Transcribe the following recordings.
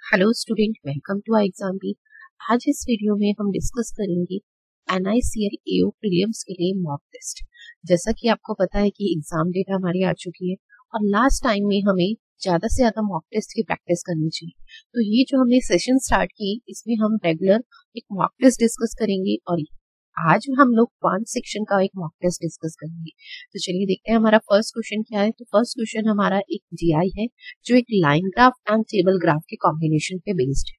Hello student, welcome to our exam B. आज इस video में हम डिस्कस करेंगे NICL AO प्रीलिम्स के लिए मॉक टेस्ट। जैसा कि आपको पता है कि एग्जाम डेट हमारी आ चुकी है और लास्ट टाइम में हमें ज्यादा से ज्यादा मॉक टेस्ट की प्रैक्टिस करनी चाहिए। तो ये जो हमने सेशन स्टार्ट की, इसमें हम रेगुलर एक मॉक टेस्ट डिस्कस करेंगे और आज हम लोग वन सेक्शन का एक मॉक टेस्ट डिस्कस करेंगे। तो चलिए देखते हैं हमारा फर्स्ट क्वेश्चन क्या है। तो फर्स्ट क्वेश्चन हमारा एक GI है जो एक line graph and table graph के कॉम्बिनेशन पे बेस्ड है।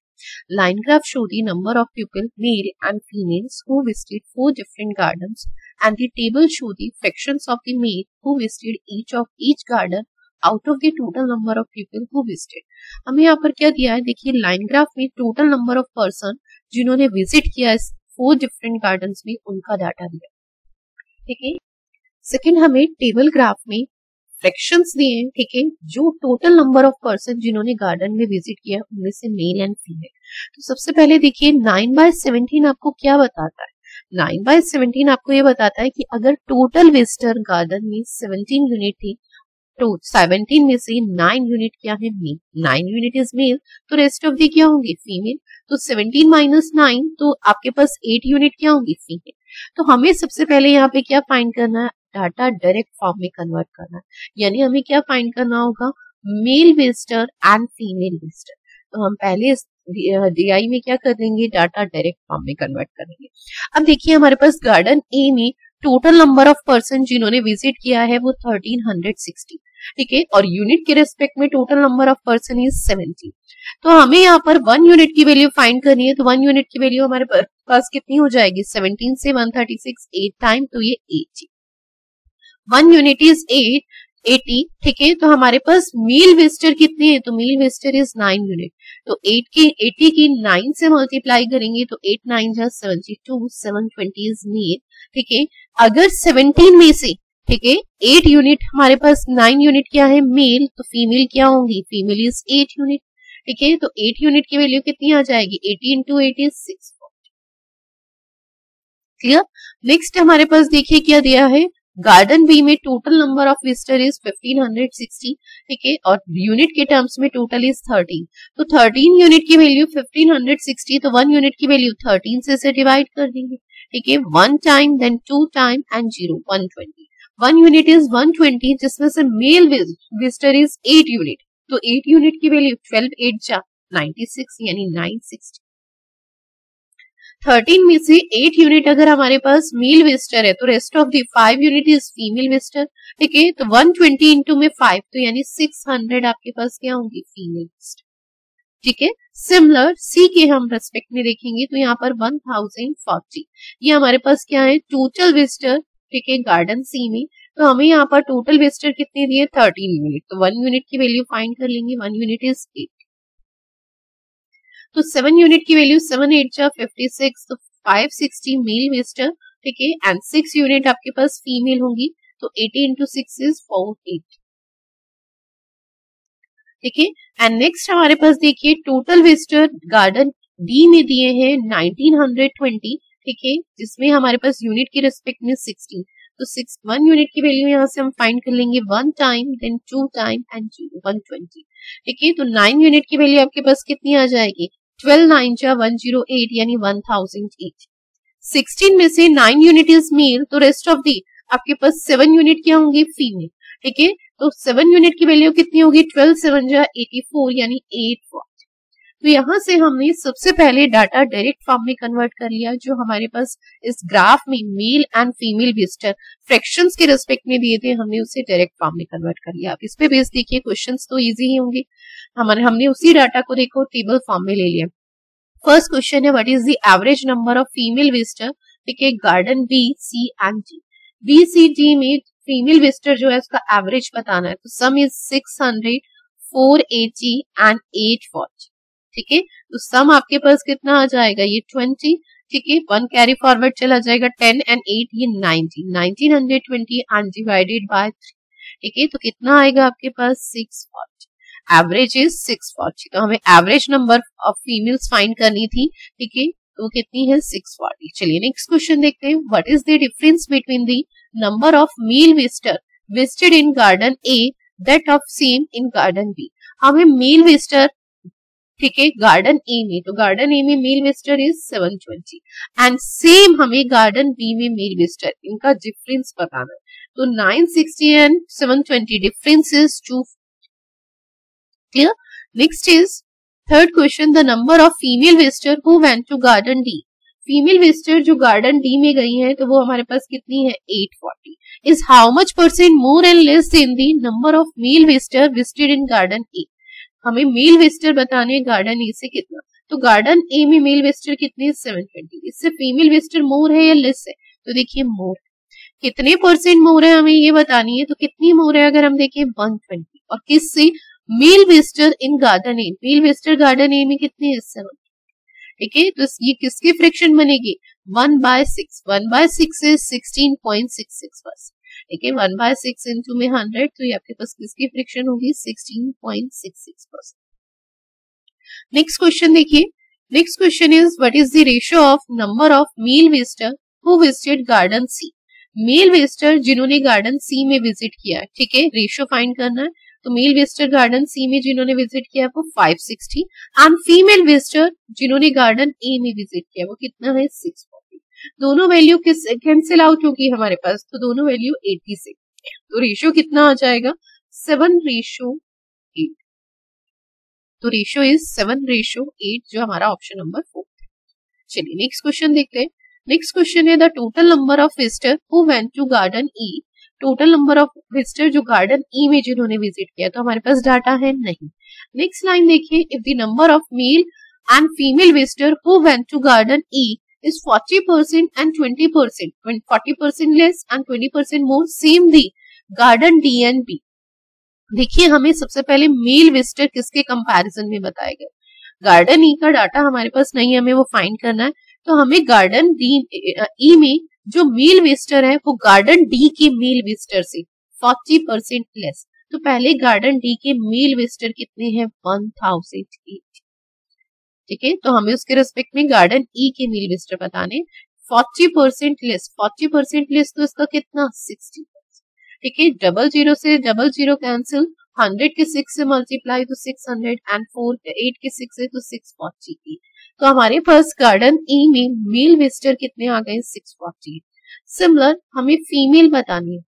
Line graph show the number of people, male and females, who visited 4 different gardens, and the table show the fractions of the male who visited each garden out of the total number of people who visited। हमें यहाँ पर क्या दिया है, देखिए line graph में total number of person जिन्होंने visit किया है 4 डिफरेंट गार्डन्स में, उनका डाटा दिया। ठीक है। सेकेंड, हमें टेबल ग्राफ में फ्रैक्शंस दिए हैं। ठीक है, जो टोटल नंबर ऑफ पर्सन जिन्होंने गार्डन में विजिट किया उनमें से मेल एंड फीमेल। तो सबसे पहले देखिए 9/17 आपको क्या बताता है। 9/17 आपको ये बताता है कि अगर टोटल विजिटर गार्डन में 17 यूनिट थी तो 17 में से 9 यूनिट क्या है, मेल। 9 यूनिट इज मेल, तो रेस्ट ऑफ दी क्या होंगे, फीमेल। तो 17 - 9, तो आपके पास 8 यूनिट क्या होंगी, फीमेल। तो हमें सबसे पहले यहाँ पे क्या फाइंड करना है, डाटा डायरेक्ट फॉर्म में कन्वर्ट करना है। यानी हमें क्या फाइंड करना होगा, male visitor and female visitor. तो हम पहले DI में क्या कर देंगे, डाटा डायरेक्ट फॉर्म में कन्वर्ट करेंगे। अब देखिए हमारे पास गार्डन ए में टोटल नंबर ऑफ पर्सन जिन्होंने विजिट किया है वो 1360। ठीक है, और यूनिट के रेस्पेक्ट में total number of person is 70। तो हमें यहाँ पर 1 यूनिट की वैल्यू फाइंड करनी है। तो 1 यूनिट की वैल्यू हमारे पास कितनी हो जाएगी, 17 से 136 8 टाइम, तो ये 80। 1 यूनिट इज 80। ठीक है, तो हमारे पास मेल विजिटर कितने हैं, तो मेल विजिटर इज 9 यूनिट। तो 80 की 9 से मल्टीप्लाई करेंगे तो 8 9 जा 72, 720 इज मेल। ठीक है, अगर 17 में से, ठीक है, 8 यूनिट हमारे पास 9 यूनिट क्या है, मेल, तो फीमेल क्या होंगी, फीमेल इज 8 यूनिट। ठीक है, तो 8 यूनिट की वैल्यू कितनी आ जाएगी, 80 × 8 इज 640। क्लियर। नेक्स्ट हमारे पास देखिए क्या दिया है, गार्डन बी में total number of visitor is 1560। ठीक है, और यूनिट के टर्म्स में टोटल इज 13। तो 13 यूनिट की वैल्यू 1560, तो 1 यूनिट की वैल्यू 13 से डिवाइड कर देंगे। ठीक है, 1 time, then 2 time and 0, 120। 1 unit is 120, जिसमें से मेल विजिटर इज 8 यूनिट। तो 8 यूनिट की वैल्यू 12 8 जा 96, यानी 960। 13 में से 8 यूनिट अगर हमारे पास मेल विजिटर है तो rest of the 5 unit is female visitor. ठीक है, तो 120 इंटू में 5, तो यानी 600 आपके पास क्या होंगी, फीमेल विजिटर। ठीक है, सिमिलर सी के हम रेस्पेक्ट में देखेंगे तो यहाँ पर 1040 ये हमारे पास क्या है, टोटल विजिटर। ठीक है, गार्डन सी में, तो हमें यहाँ पर टोटल विजिटर कितने दिए, 13 यूनिट। तो 1 यूनिट की वैल्यू फाइंड कर लेंगे, 1 यूनिट इज 8। तो 7 यूनिट की वैल्यू 7 8 जा 56, तो 560 मेल विजिटर। ठीक है, एंड 6 यूनिट आपके पास फीमेल होंगी, तो 80 × 6 इज 480। ठीक है, एंड नेक्स्ट हमारे पास देखिए टोटल विजिटर गार्डन डी में दिए हैं 1920। ठीक है, जिसमें हमारे पास यूनिट के रेस्पेक्ट में 16। तो 1 यूनिट की वैल्यू यहाँ से हम फाइंड कर लेंगे, 1 टाइम, देन 2 टाइम एंड 0, 120। ठीक है, तो 9 यूनिट की वैल्यू आपके पास कितनी आ जाएगी, 12 9 जा 108, यानी 1008। 16 में से 9 यूनिट इज मेल, तो रेस्ट ऑफ दी आपके पास 7 यूनिट क्या होंगी, फीमेल। ठीक है, तो 7 यूनिट की वैल्यू कितनी होगी, 12 7 जा 84, यानी 840। तो यहाँ से हमने सबसे पहले डाटा डायरेक्ट फॉर्म में कन्वर्ट कर लिया। जो हमारे पास इस ग्राफ में mail and female visitor fractions के रेस्पेक्ट में दिए थे, हमने उसे डायरेक्ट फॉर्म में कन्वर्ट कर लिया। अब इस पे बेस देखिए, क्वेश्चंस तो इजी ही होंगे। हमने उसी डाटा को देखो टेबल फॉर्म में ले लिया। फर्स्ट क्वेश्चन है, what is the average number of female visitor. ठीक है, garden B C and D. B C D में फीमेल विजिटर जो है उसका एवरेज बताना है। तो सम इज 600, 480 एंड 840। ठीक है, तो सम आपके पास कितना आ जाएगा, ये 20। ठीक है, 1 कैरी फॉरवर्ड चला जाएगा, 10 एंड 8 ये 90, 1920 एंड डिवाइडेड बाय 3। ठीक है, तो कितना आएगा आपके पास, 640। Average is 640। तो हमें average number of females find करनी थी। ठीक है, तो कितनी है, 640। चलिए नेक्स्ट क्वेश्चन देखते हैं, what is the difference between the number of male visitor visited in garden A that of same in garden B. हमें मेल विजिटर ठीक है, गार्डन ए में, तो गार्डन ए में male visitor is 720 and same हमें garden B में male visitor, इनका difference बताना है। तो 960 एंड 720 difference is 2। Clear? Next is third question, the number of female visitor who went to garden D. Female visitor जो garden D में गई है तो वो हमारे पास कितनी है, 840, is how much percent more and less than the number of male visitor visited in garden A. हमें मेल विजिटर बताने गार्डन ए से कितना, तो गार्डन ए में मेल विजिटर कितने, 720, इससे फीमेल विजिटर मोर है या लेस है, तो देखिए मोर। कितने परसेंट मोर है हमें ये बतानी है, तो कितनी मोर है, अगर हम देखें 120, और किससे, male visitor in garden A, male visitor garden A में कितने है, 7। ठीक है, तो ये किसकी फ्रैक्शन बनेगी, 1/6, 1/6 इज 16.66%। ठीक है, 1/6 इंटू में 100, तो ये आपके पास किसकी फ्रैक्शन होगी, 16.66%। नेक्स्ट क्वेश्चन देखिए, next question is what is the ratio of number of male visitor who visited garden C. Male visitor जिन्होंने गार्डन सी में विजिट किया, ठीक है, रेशियो फाइंड करना है। तो मेल विजिटर गार्डन सी में जिन्होंने विजिट किया वो 560 एंड फीमेल विजिटर जिन्होंने गार्डन ए में विजिट किया वो कितना है, 640। दोनों वैल्यू किस कैंसिल आउट होगी हमारे पास, तो दोनों वैल्यू 86, तो रेशियो कितना आ जाएगा, 7:8। तो रेशियो इज 7:8, जो हमारा ऑप्शन नंबर 4। चलिए नेक्स्ट क्वेश्चन देखते हैं। नेक्स्ट क्वेश्चन है the total number of visitor who went to garden E. Total number of visitor जो गार्डन ई में जिन्होंने विजिट किया, तो हमारे पास डाटा है नहीं। नेक्स्ट लाइन देखिए, if the number of male and female visitor who went to garden E is 40% and 20%, 40% less and 20% more, same the garden D and B। देखिए हमें सबसे पहले मेल विजिटर किसके कंपैरिजन में बताया गया, गार्डन ई का डाटा हमारे पास नहीं है, हमें वो फाइंड करना है। तो हमें गार्डन डी ई में जो मेल विजिटर है वो गार्डन डी के मेल विजिटर से 40% लेस। तो पहले गार्डन डी के मेल विजिटर कितने हैं, 1008। ठीक है, तो हमें उसके रेस्पेक्ट में गार्डन ई के मेल विजिटर बताने, 40% लेस, 40% लेस तो इसका कितना, 60। ठीक है, 00 से 00 कैंसिल, 100 के 6 से मल्टीप्लाई तो 600 एंड 4 8 के 6 से तो 640। तो हमारे पास गार्डन ई में मेल विजिटर कितने आ गए, 640। सिमिलर हमें फीमेल बतानी है,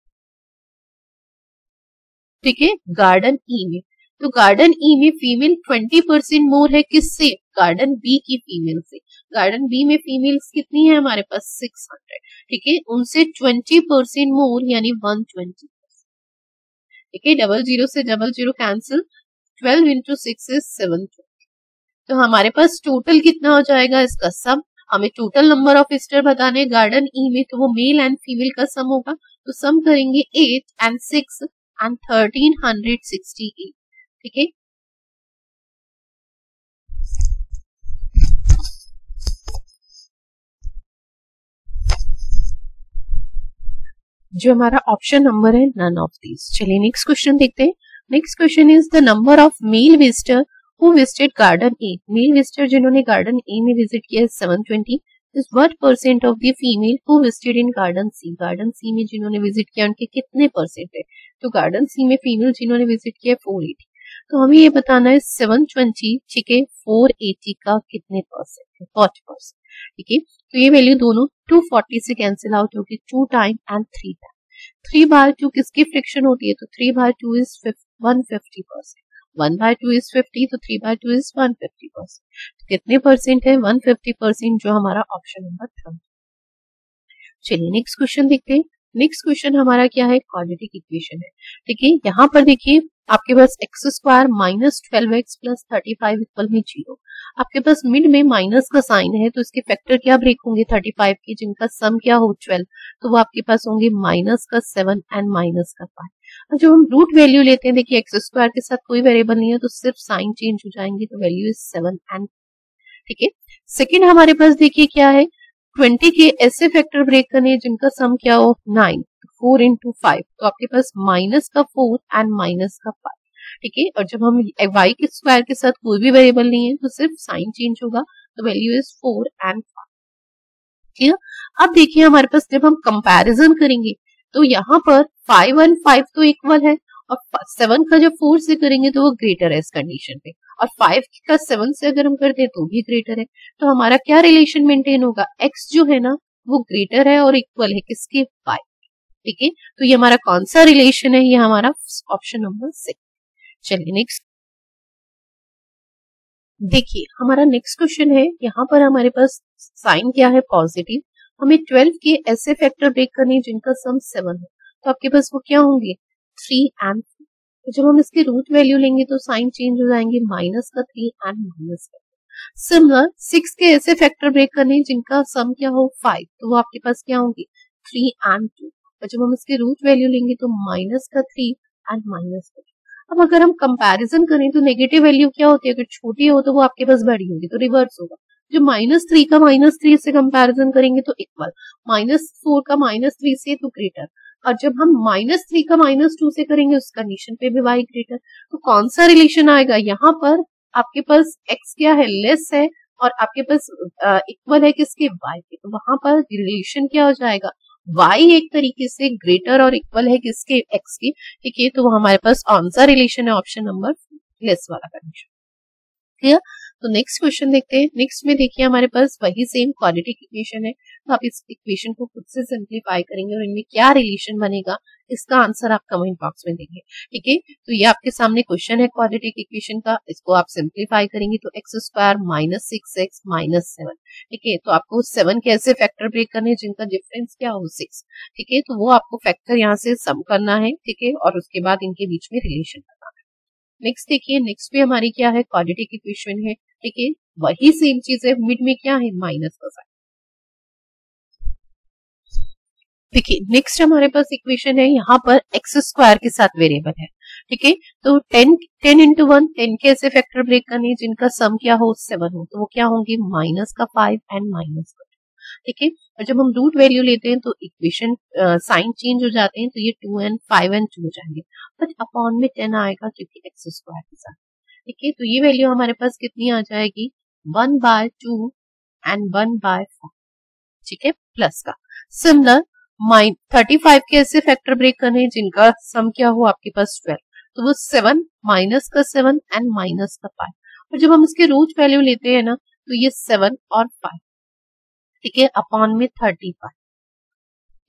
ठीक है, गार्डन ई में। तो गार्डन ई में फीमेल 20% मोर है, किससे, गार्डन बी की फीमेल से। गार्डन बी में फीमेल्स कितनी है हमारे पास, 600। ठीक है, उनसे 20% मोर यानी 120। ठीक है, 00 से 00 कैंसिल, 12 इंटू 6 इज 720। तो हमारे पास टोटल कितना हो जाएगा, इसका सम। हमें टोटल नंबर ऑफ विजिटर बताने गार्डन ई में, तो वो मेल एंड फीमेल का सम होगा। तो सम करेंगे 8 एंड 6 एंड 1368। ठीक है, जो हमारा ऑप्शन नंबर है नन ऑफ दीज। चलिए नेक्स्ट क्वेश्चन देखते हैं। Next question is the number of male visitor who visited garden A. Male visitor जिन्होंने गार्डन ए में विजिट किया है 720 is what percent of the female who visited in garden C. Garden C में जिन्होंने visit किया उनके कितने percent है, तो गार्डन सी में फीमेल जिन्होंने विजिट किया 480। तो हमें ये बताना है 720, ठीक है, 480 का कितने परसेंट है, 40%। ठीक है, तो ये वैल्यू दोनों 240 से कैंसिल आउट होगी, 2 टाइम एंड 3 टाइम। 3/2 किसकी फ्रैक्शन होती है, तो 3/2 इज 150%। 1/2 इज 50, तो 3/2 इज 150%। तो कितने परसेंट है, 150%, जो हमारा ऑप्शन नंबर 3। चलिए नेक्स्ट क्वेश्चन देखते हैं। नेक्स्ट क्वेश्चन हमारा क्या है, क्वाड्रेटिक इक्वेशन है। ठीक है, यहाँ पर देखिए आपके पास x² minus 12x plus 35 equal में 0। आपके पास मिड में माइनस का साइन है, तो इसके फैक्टर क्या ब्रेक होंगे 35 के, जिनका सम क्या हो 12, तो वो आपके पास होंगे माइनस का 7 एंड माइनस का 5। और जो हम रूट वैल्यू लेते हैं, देखिए x² के साथ कोई वेरिएबल नहीं है, तो सिर्फ साइन चेंज हो जाएंगे, तो वैल्यू इज 7 एंड। ठीक है, सेकेंड हमारे पास देखिए क्या है, 20 के ऐसे फैक्टर ब्रेक करने जिनका सम क्या हो 9, 4 इंटू 5, तो आपके पास माइनस का 4 एंड माइनस का 5। ठीक है, और जब हम y के स्क्वायर के साथ कोई भी वेरिएबल नहीं है तो सिर्फ साइन चेंज होगा, तो वैल्यू इज 4 एंड 5। ठीक है, अब देखिए हमारे पास जब हम कंपैरिजन करेंगे तो यहाँ पर 5 एंड 5 तो इक्वल है, और 7 का जब 4 से करेंगे तो वो ग्रेटर है इस कंडीशन पे, और 5 का 7 से अगर हम करते हैं तो भी ग्रेटर है। तो हमारा क्या रिलेशन मेंटेन होगा, x जो है ना वो ग्रेटर है और इक्वल है किसके, y। ठीक है, तो ये हमारा कौन सा रिलेशन है, ये हमारा ऑप्शन नंबर 6। चलिए नेक्स्ट देखिए, हमारा नेक्स्ट क्वेश्चन है, यहाँ पर हमारे पास साइन क्या है, पॉजिटिव। हमें 12 के ऐसे फैक्टर ब्रेक करने हैं जिनका सम 7 है, तो आपके पास वो क्या होंगे, 3 एंड 4। तो जब हम इसके रूट वैल्यू लेंगे तो साइन चेंज हो जाएंगे, माइनस का 3 एंड माइनस का। सिमिलर 6 के ऐसे फैक्टर ब्रेक करने हैं जिनका सम क्या हो, 5, तो वो आपके पास क्या होंगे, 3 एंड 2। और जब हम इसके रूट वैल्यू लेंगे तो माइनस का 3 एंड माइनस का। अब अगर हम कंपैरिजन करें तो नेगेटिव वैल्यू क्या होती है, अगर छोटी हो तो वो आपके पास बड़ी होगी, तो रिवर्स होगा। जो -3 का -3 से कंपैरिजन करेंगे तो इक्वल, -4 का -3 से तो ग्रेटर, और जब हम -3 का -2 से करेंगे उस कंडीशन पे भी y ग्रेटर। तो कौन सा रिलेशन आएगा यहाँ पर, आपके पास x क्या है, लेस है, और आपके पास इक्वल है किसके, y के, तो वहां पर रिलेशन क्या हो जाएगा, y एक तरीके से ग्रेटर और इक्वल है किसके, x के। ठीक है, तो वो हमारे पास कौन सा रिलेशन है, ऑप्शन नंबर लेस वाला कंडीशन। क्लियर। तो नेक्स्ट क्वेश्चन देखते हैं। नेक्स्ट में देखिए हमारे पास वही सेम क्वाड्रेटिक इक्वेशन है, तो आप इस इक्वेशन को खुद से सिंप्लीफाई करेंगे और इनमें क्या रिलेशन बनेगा इसका आंसर आप कमेंट बॉक्स में देंगे। ठीक है, तो ये आपके सामने क्वेश्चन है क्वाड्रेटिक इक्वेशन का, इसको आप सिंप्लीफाई करेंगे तो x square minus 6x minus 7। ठीक है, तो आपको 7 कैसे फैक्टर ब्रेक करने हैं जिनका डिफरेंस क्या हो 6। ठीक है, तो वो आपको फैक्टर यहाँ से सम करना है। ठीक है, और उसके बाद इनके बीच में रिलेशन करना है। नेक्स्ट देखिए, नेक्स्ट भी हमारी क्या है, क्वाड्रेटिक इक्वेशन है। ठीक है, वही सेम चीज है, मिड में क्या है, माइनस का साइन। देखिए नेक्स्ट हमारे पास इक्वेशन है, यहाँ पर एक्स स्क्वायर के साथ वेरिएबल है। ठीक है, तो 10 इंटू 1, 10 के ऐसे फैक्टर ब्रेक करने हैं जिनका सम क्या हो, 7 हो, तो वो क्या होंगे, माइनस का 5 एंड माइनस का 2। ठीक है, और जब हम रूट वैल्यू लेते हैं तो इक्वेशन साइन चेंज हो जाते हैं, तो ये 2 एंड 5 एंड 2 हो जाएंगे, बट अपॉन में 10 आएगा क्योंकि एक्स स्क्वायर के साथ। ठीक है, तो ये वैल्यू हमारे पास कितनी आ जाएगी, 1/2 एंड 1/4। ठीक है, प्लस का। सिमिलर 35 के ऐसे फैक्टर ब्रेक करने हैं जिनका सम क्या हो आपके पास 12, तो वो 7 माइनस का 7 एंड माइनस का 5। और जब हम इसके रूट वैल्यू लेते हैं ना तो ये 7 और 5। ठीक है, अपॉन में 35।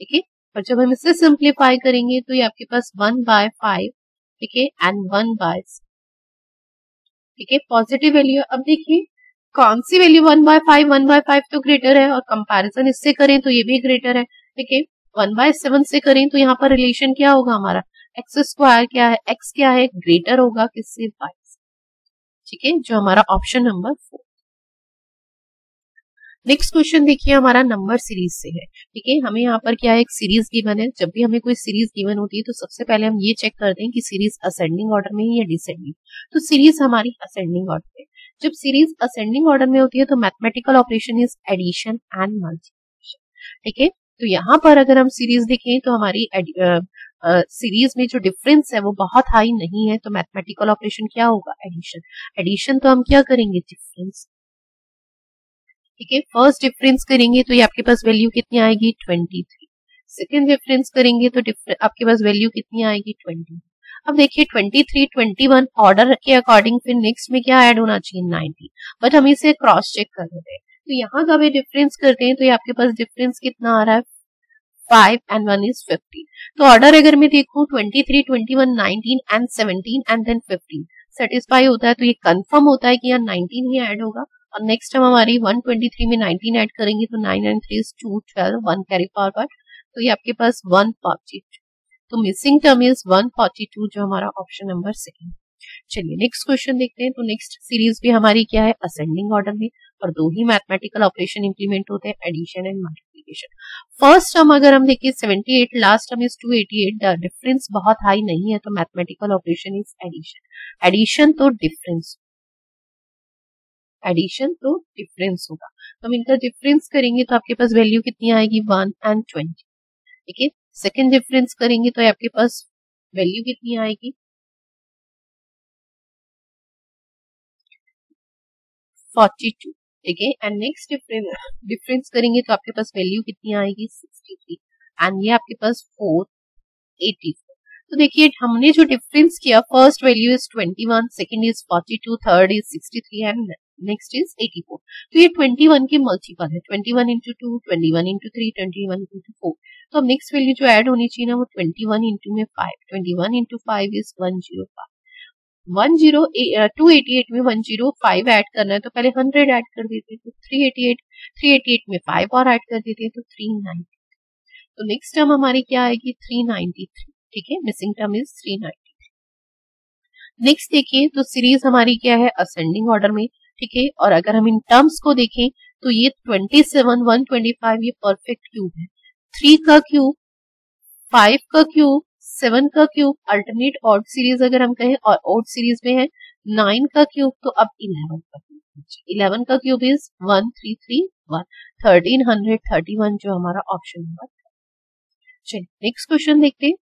ठीक है, और जब हम इसे सिंप्लीफाई करेंगे तो ये आपके पास 1/5। ठीक है, एंड 1/6। ठीक है, पॉजिटिव वैल्यू। अब देखिए कौन सी वैल्यू, 1/5, 1/5 तो ग्रेटर है, और कंपैरिजन इससे करें तो ये भी ग्रेटर है। ठीक है, 1/7 से करें तो यहाँ पर रिलेशन क्या होगा हमारा, एक्स स्क्वायर क्या है, एक्स क्या है, ग्रेटर होगा किससे, 5 से। ठीक है, जो हमारा ऑप्शन नंबर 4। नेक्स्ट क्वेश्चन देखिए हमारा नंबर सीरीज से है। ठीक है, हमें यहाँ पर क्या है, एक सीरीज गिवन है। जब भी हमें कोई सीरीज गिवन होती है तो सबसे पहले हम ये चेक करते हैं कि सीरीज असेंडिंग ऑर्डर में है या डिसेंडिंग। तो सीरीज हमारी असेंडिंग ऑर्डर है। जब सीरीज असेंडिंग ऑर्डर में होती है तो mathematical operation is addition and multiplication. ठीक है, तो यहाँ पर अगर हम सीरीज देखें तो हमारी सीरीज में जो डिफरेंस है वो बहुत हाई नहीं है, तो मैथमेटिकल ऑपरेशन क्या होगा, एडिशन। एडिशन तो हम क्या करेंगे, डिफरेंस। ठीक है, फर्स्ट डिफरेंस करेंगे तो ये आपके पास वैल्यू कितनी आएगी, 23। सेकेंड डिफरेंस करेंगे तो आपके पास वैल्यू कितनी आएगी, 20। अब देखिए 23, 21 ऑर्डर के अकॉर्डिंग फिर नेक्स्ट में क्या ऐड होना चाहिए, 19, बट हम इसे क्रॉस चेक कर रहे हैं। तो यहाँ का भी डिफरेंस करते हैं तो ये आपके पास डिफरेंस कितना आ रहा है, 5 एंड 1 इज 15। तो ऑर्डर अगर मैं देखूं 23, 21, 19 एंड 17 एंड देन 15 सेटिस्फाई होता है, तो ये कंफर्म होता है कि यहाँ 19 ही ऐड होगा। और नेक्स्ट हम हमारी 123 में 19 ऐड करेंगे तो 9 एंड 3 इज 2, 12, 1 कैरी फॉरवर्ड, तो ये आपके पास 142। तो मिसिंग टर्म इज 142, जो हमारा ऑप्शन नंबर सेकंड। चलिए नेक्स्ट क्वेश्चन देखते हैं। तो नेक्स्ट सीरीज भी हमारी क्या है, असेंडिंग ऑर्डर में, और दो ही मैथमेटिकल ऑपरेशन इंप्लीमेंट होते हैं, addition and multiplication. First term अगर हम देखिए 78, लास्ट टर्म इज 288, डिफरेंस बहुत हाई नहीं है, तो mathematical operation is addition. Addition तो डिफरेंस, एडिशन तो डिफरेंस होगा, तो हम इनका डिफरेंस करेंगे तो आपके पास वैल्यू कितनी आएगी, 1 एंड 20। ठीक है, सेकेंड डिफरेंस करेंगे तो आपके पास वैल्यू कितनी आएगी, 42। ठीक है, एंड नेक्स्ट डिफरेंस करेंगे तो आपके पास वैल्यू कितनी आएगी, 63, एंड ये आपके पास 484। तो देखिए हमने जो डिफरेंस किया, first value is 21, second is 42, third is 63 and next is 84। तो ये 21 की मल्टीपल है, 21 इंटू 2, 21 इंटू 3, 21 इंटू 4। तो अब नेक्स्ट वैल्यू जो ऐड होनी चाहिए ना वो 21 इंटू में 5, 21 इंटू 5 इज 105। 288 में 105 ऐड करना है तो पहले 100 ऐड कर देते हैं, तो 388 में 5 और ऐड कर देते हैं तो 390। तो नेक्स्ट टर्म हमारी क्या आएगी 393। ठीक है, मिसिंग टर्म इज 393। नेक्स्ट देखिए तो सीरीज हमारी क्या है असेंडिंग ऑर्डर में। ठीक है, और अगर हम इन टर्म्स को देखें तो ये 27, 125 ये परफेक्ट क्यूब है। 3 का क्यूब, 5 का क्यूब, 7 का क्यूब, अल्टरनेट ऑड सीरीज अगर हम कहें और ऑड सीरीज में है 9 का क्यूब, तो अब 11 का क्यूब। 11 का क्यूब इज 1331, 1331 जो हमारा ऑप्शन नंबर। चलिए नेक्स्ट क्वेश्चन देखते हैं।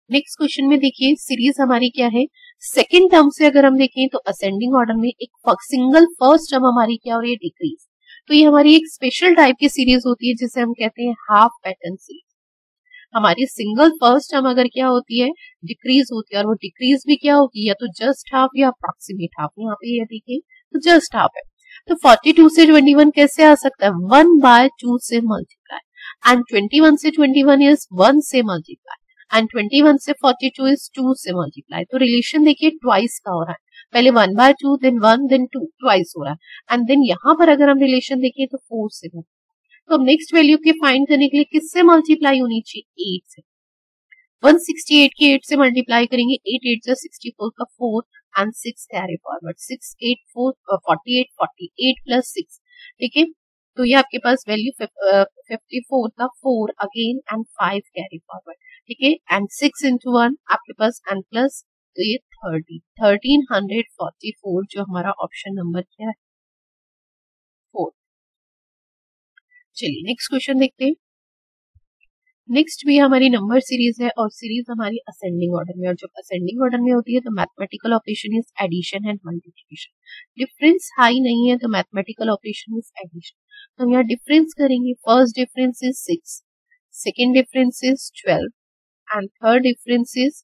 नेक्स्ट क्वेश्चन में देखिए सीरीज हमारी क्या है, सेकेंड टर्म से अगर हम देखें तो असेंडिंग ऑर्डर में एक सिंगल फर्स्ट टर्म हमारी क्या हो रही है डिक्रीज। तो ये हमारी एक स्पेशल टाइप की सीरीज होती है जिसे हम कहते हैं हाफ पैटर्न सीरीज। हमारी सिंगल फर्स्ट टर्म अगर क्या होती है डिक्रीज होती है, और वो डिक्रीज भी क्या होगी या तो जस्ट हाफ या अप्रोक्सीमेट हाफ। यहाँ पे ये देखिए तो जस्ट हाफ है। तो 42 से 21 कैसे आ सकता है, 1/2 से मल्टीप्लाई, एंड 21 से 21 इज 1 से मल्टीप्लाई, एंड 21 से 42 इज 2 से मल्टीप्लाई। तो रिलेशन देखिए ट्वाइस का हो रहा है, पहले 1/2 देन 1 देन 2, ट्वाइस हो रहा है। एंड देन यहाँ पर अगर हम रिलेशन देखें तो 4 से। तो अब नेक्स्ट वैल्यू की फाइंड करने के लिए किससे मल्टीप्लाई होनी चाहिए, 8 से। 168 की 8 से मल्टीप्लाई करेंगे, 8 8 जा 64 का 4 एंड 6 कैरी फॉरवर्ड, 6 8 4 48, 48 प्लस 6। ठीक है, तो ये आपके पास वैल्यू 54 का 4 अगेन एंड 5 कैरी फॉरवर्ड। ठीक है, एंड 6 इंटू 1 आपके पास एंड प्लस, तो ये 1344 जो हमारा ऑप्शन नंबर क्या है 4। चलिए नेक्स्ट क्वेश्चन देखते हैं। नेक्स्ट भी हमारी नंबर सीरीज है और सीरीज हमारी असेंडिंग ऑर्डर में, और जब असेंडिंग ऑर्डर में होती है तो mathematical operation is addition and multiplication. Difference high नहीं है तो मैथमेटिकल ऑपरेशन इज एडिशन। तो हम यहाँ डिफरेंस करेंगे, first difference is 6, second difference is 12 and third difference is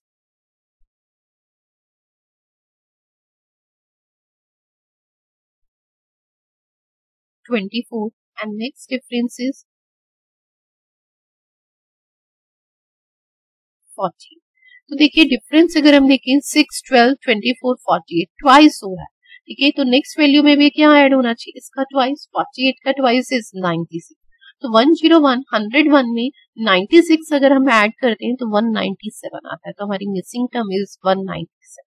24 and next difference is 40। तो देखिए डिफरेंस अगर हम देखें 6, 12, 24, 48 ट्वाइस हो रहा है। ठीक है, तो नेक्स्ट वैल्यू में भी क्या ऐड होना चाहिए इसका ट्वाइस, 48 का ट्वाइस इज 96। तो 101, 101 में 96 अगर हम ऐड करते हैं तो 197 आता है। तो हमारी मिसिंग टर्म इज 197।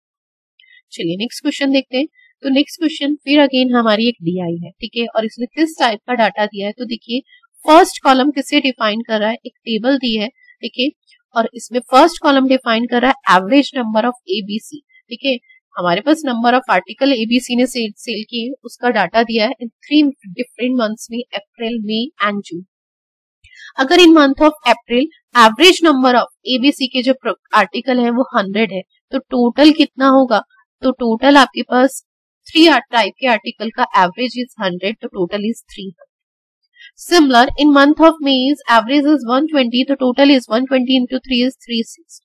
चलिए नेक्स्ट क्वेश्चन देखते हैं। तो नेक्स्ट क्वेश्चन फिर अगेन हमारी एक डीआई है। ठीक है, और इसमें किस टाइप का डाटा दिया है तो देखिए फर्स्ट कॉलम किसे डिफाइन कर रहा है, एक टेबल दी है। ठीक है, और इसमें फर्स्ट कॉलम डिफाइन कर रहा है एवरेज नंबर ऑफ एबीसी। ठीक है, हमारे पास नंबर ऑफ आर्टिकल एबीसी ने सेल किए, उसका डाटा दिया है इन 3 डिफरेंट मंथ्स में, अप्रैल, मई एंड जून। अगर in month of April average number of ABC के जो आर्टिकल है वो 100 है, तो टोटल कितना होगा, तो टोटल आपके पास 3 टाइप के आर्टिकल का एवरेज इज 100, तो total is 300। Similar, in month of May, average is 120, तो total is 120 into 3 is 360.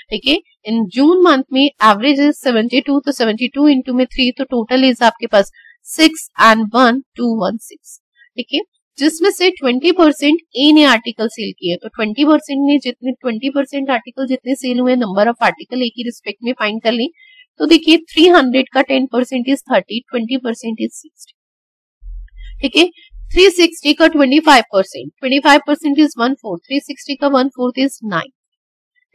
ठीक है, इन जून मंथ में एवरेज इज 72, तो 72 इंटू में 3, तो टोटल इज आपके पास 6 एंड 1 216। ठीक है, जिसमें से 20% ए ने आर्टिकल सेल किए, तो 20% ने जितने 20% आर्टिकल जितने सेल हुए नंबर ऑफ आर्टिकल ए की रिस्पेक्ट में फाइंड कर लें। तो देखिए 300 का 10% इज 30, 20% इज 60। ठीक है, 360 का 25%, 25% इज 1/4, 360 का 1/4 इज 9।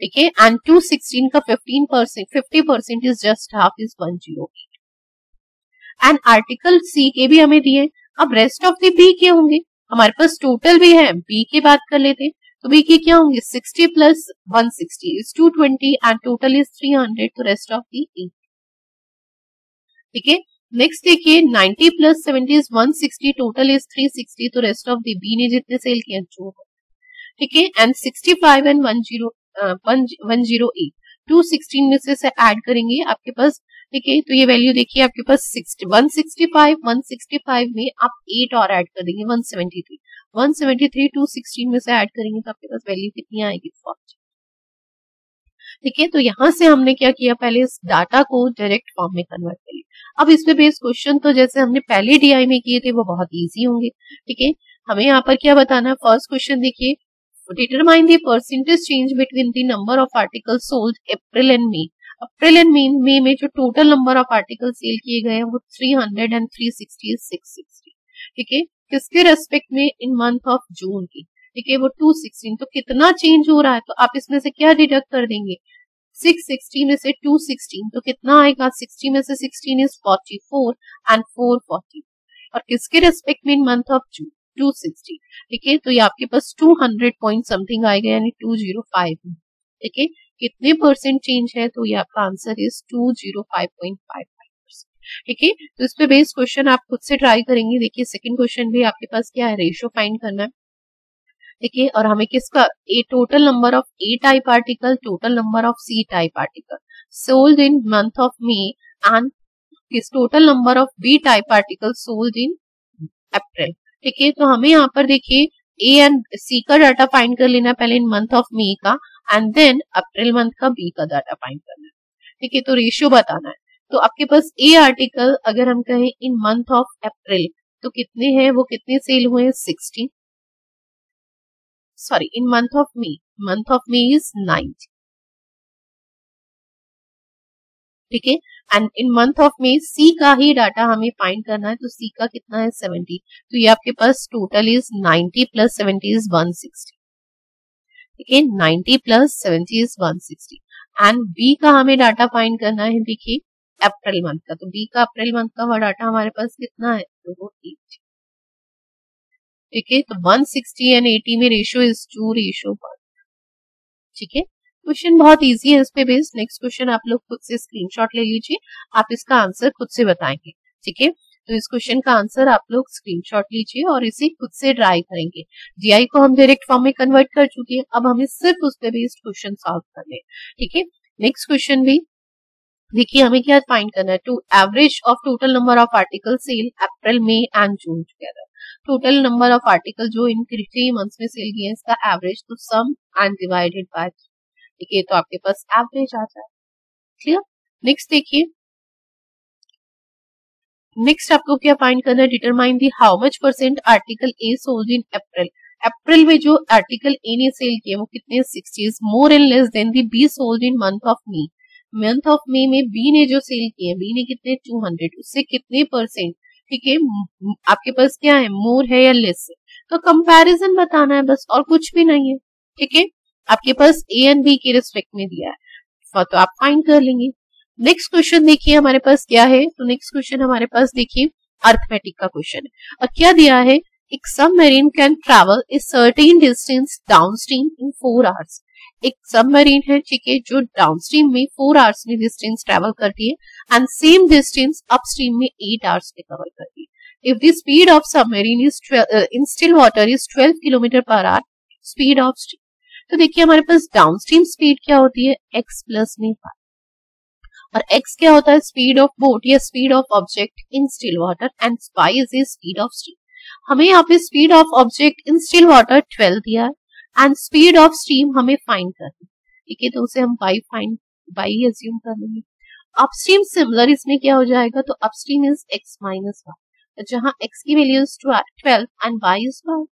ठीक है, एंड 216 का 15%, 50% is just half is 108। And article C के भी हमें दिए। अब रेस्ट ऑफ द बी के होंगे, हमारे पास टोटल भी है, बी की बात कर लेते हैं। तो बी के क्या होंगे, 60 plus 160 is 220 and total is 300, तो रेस्ट ऑफ दी ए। ठीक है, नेक्स्ट देखिए 90 प्लस 70 इज 160, टोटल इज 360, तो रेस्ट ऑफ दी बी ने जितने सेल किया जो। ठीक है, एंड 65 एंड 108 216 में से ऐड करेंगे आपके पास। ठीक है, तो ये वैल्यू देखिए आपके पास 165 में आप 8 और ऐड कर देंगे 173 216 में से ऐड करेंगे तो आपके पास वैल्यू कितनी आएगी 40। ठीक है, तो यहाँ से हमने क्या किया, पहले इस डाटा को डायरेक्ट फॉर्म में कन्वर्ट कर लिया। अब इस पे बेस्ड क्वेश्चन तो जैसे हमने पहले डीआई में किए थे वो बहुत इजी होंगे। ठीक है, हमें यहाँ पर क्या बताना है, फर्स्ट क्वेश्चन देखिए, determine the percentage change between the number of article sold April and May. April and May में जो total number of article sale किए गए हैं वो 300 एंड 360 is 660। ठीक है, किसके रेस्पेक्ट में, इन मंथ ऑफ जून की। ठीक है, वो 216, तो कितना चेंज हो रहा है, तो आप इसमें से क्या डिडक्ट कर देंगे, 660 में से 216, तो कितना आएगा, 60 में से 16 is 44 एंड 440। और किसके रेस्पेक्ट में, इन मंथ ऑफ जून 260। ठीक है, तो ये आपके पास 200 पॉइंट समथिंग आएगा, यानी 205। ठीक है, कितने परसेंट चेंज है, तो ये आपका आंसर इज 205.55%। ठीक है, तो इस पे बेस्ड क्वेश्चन आप खुद से ट्राई करेंगे। देखिए सेकंड क्वेश्चन भी आपके पास क्या है, रेशियो फाइंड करना है। ठीक है, और हमें किसका, A total number of A type article, total number of C type article sold in month of May and किस total number of B type article sold in April. ठीक है, तो हमें यहाँ पर देखिए ए एंड सी का डाटा फाइंड कर लेना पहले इन मंथ ऑफ मे का, एंड देन अप्रैल मंथ का बी का डाटा फाइंड करना है। ठीक है, तो रेशियो बताना है। तो आपके पास ए आर्टिकल अगर हम कहें इन मंथ ऑफ अप्रैल तो कितने हैं, वो कितने सेल हुए हैं, 60। Sorry, in month of May is 90। ठीक है, and in month of May C का ही डाटा हमें फाइंड करना है, तो सी का कितना है, 70। तो ये आपके पास टोटल इज 90 प्लस 70 इज 160। ठीक है, 90 प्लस 70 इज 160। एंड बी का हमें डाटा फाइंड करना है, देखिए अप्रैल मंथ का, तो बी का अप्रैल मंथ का डाटा हमारे पास कितना है, तो वो 8। ठीक है, तो 160 एंड 80 में रेशियो इज 2:1। ठीक है, क्वेश्चन बहुत इजी है इस पे बेस्ड। नेक्स्ट क्वेश्चन आप लोग खुद से स्क्रीनशॉट ले लीजिए, आप इसका आंसर खुद से बताएंगे। ठीक है, तो इस क्वेश्चन का आंसर आप लोग स्क्रीनशॉट लीजिए और इसे खुद से ट्राई करेंगे। डीआई को हम डायरेक्ट फॉर्म में कन्वर्ट कर चुके हैं, अब हमें सिर्फ उस पे बेस्ड क्वेश्चन सॉल्व करने हैं। ठीक है, नेक्स्ट क्वेश्चन भी देखिए, हमें क्या फाइंड करना है, to average of total number of article sale April May and June together. Total number of article जो इन 3 मंथ्स में सेल किए हैं इसका एवरेज, तो सम एंड डिवाइडेड बाय। ठीक है, तो आपके पास एवरेज आ जाए। क्लियर, नेक्स्ट देखिए, नेक्स्ट आपको क्या फाइंड करना है, determine the how much percent article A sold in April. April में जो आर्टिकल ए ने सेल किए वो कितने, 60 मोर and less then the be sold in month of may. Month of मे में बी ने जो सेल किए, बी ने कितने, 200, उससे कितने परसेंट। ठीक है, आपके पास क्या है, मोर है या लेस है, तो कंपैरिजन बताना है बस, और कुछ भी नहीं है। ठीक है, आपके पास ए एंड बी के रिस्पेक्ट में दिया है, तो आप फाइंड कर लेंगे। नेक्स्ट क्वेश्चन देखिए हमारे पास क्या है, तो नेक्स्ट क्वेश्चन हमारे पास देखिए अर्थमेटिक का क्वेश्चन है, और क्या दिया है, एक submarine can travel a certain distance downstream in 4 hours. एक सबमरीन है, ठीक है, जो डाउनस्ट्रीम में 4 आवर्स में डिस्टेंस ट्रैवल करती है एंड सेम डिस्टेंस अपस्ट्रीम में 8 आवर्स में कवर करती है। If the speed of submarine is in still water is 12 kilometre per hour, speed of stream. तो देखिए हमारे पास डाउनस्ट्रीम स्पीड क्या होती है, x प्लस में 5, और x क्या होता है, स्पीड ऑफ बोट या speed of object in still water, and y is speed of stream. हमें यहाँ पे speed of object in still water 12 दिया है एंड स्पीड ऑफ स्ट्रीम हमें फाइंड करनी। ठीक है, तो उसे हम y एज्यूम कर लेंगे। अपस्ट्रीम सिमिलर इसमें क्या हो जाएगा, तो अपस्ट्रीम इज x माइनस 1, जहां x की value is 12 and y is 1।